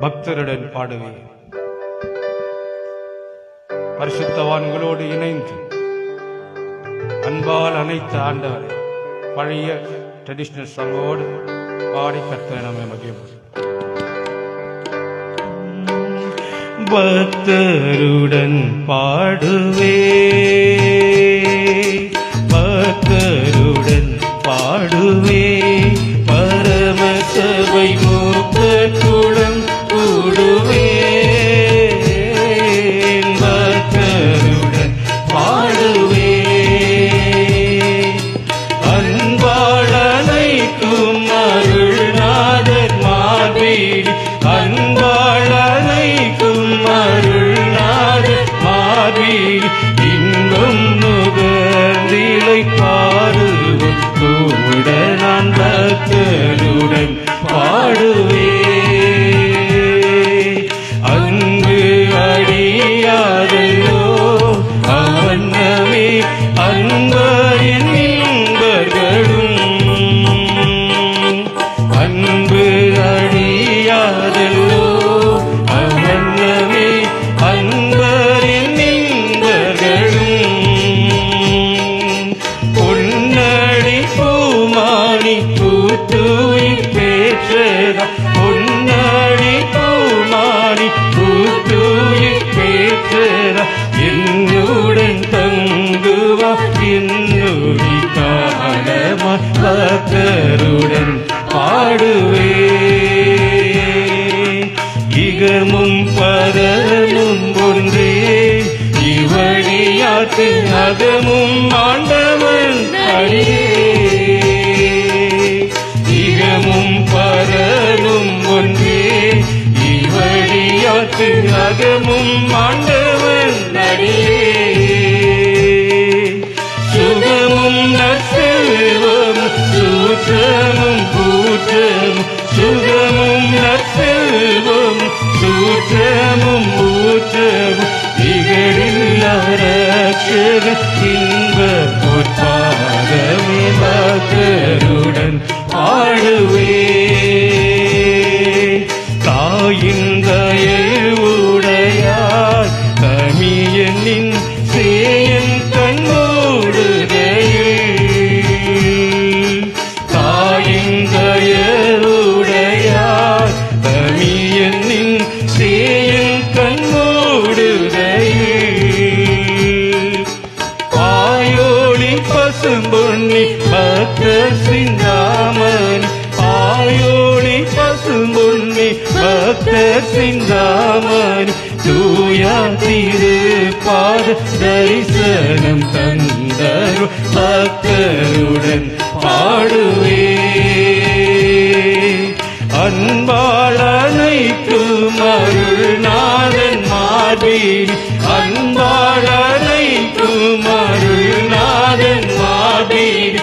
பக்தருடன் பாடுவேன். பரிசுத்தவான்களோடு இணைந்து அன்பால் அனைத்து ஆண்டவரை பழைய ட்ரெடிஷனல் சாங்கோடு பாடி கர்த்தரை நம்மை மகிழ்வோம். பக்தருடன் பாடுவே, பக்தருடன் பாடுவே, பரம சபை மூக்கத்துடன் கூடுவே. பக்தருடன் பாடுவே, அன்பாளனைக்கும் அருள்நாதர் மார்பீடி, அன்பாளனைக்கும் அருள்நாதர் மார்பீடி, இன்பம் நுகர்ந்திலை பாடுவோம் கூட நான் பக்தருடன் பாடுவே. அன்பு அடியாதோ அவனமே அன்பரின் இன்பர்களும், அன்பு அடியாதோ அவனமே அன்பரின் இன்பர்களும். பொன்னடி பூமானி பூத்துவி பேற்றதா, பொன்னடி பூமானி பூத்துவி பேற்றதா, என்னுடன் தங்குவா என்னுடி காணமா பக்தருடன் பாடுவே. இகமும் பரமும் ஒன்றே இவழியாற்று அகமும் ஆண்டவன் அடியே. இகமும் பரமும் ஒன்றே இவழியாற்று அகமும் ஆண்டவன் அடியே. சுகமும் நற்செல்வம் சூற்றமும் கூற்றமும், சுகமும் நற்செல்வம் சூற்றமும் ஊற்றமும், இகழில்லா ரட்சக இன்ப பொற்பாதமே பக்தருடன் பாடுவே. தாயின் தயவுடையாய் தமியனின் சேயன் கண்மூடுகையில், தாயின் தயவுடையாய் தமியனின் சேயன் கண்மூடுகையில், ஆயோளி பசும்பொன்னி பக்தர் சிந்தாமணி, ஆயோளி பசும்பொன்னி பக்தர் சிந்தாமணி, தூயா திருப்பாத தரிசனம் தந்தரு பக்தருடன் பாடுவே. அன்பாளனைக்கும் அருள்நாதன் மார்பீடி, அன்பாளனைக்கும் அருள்நாதன் மார்பீடி,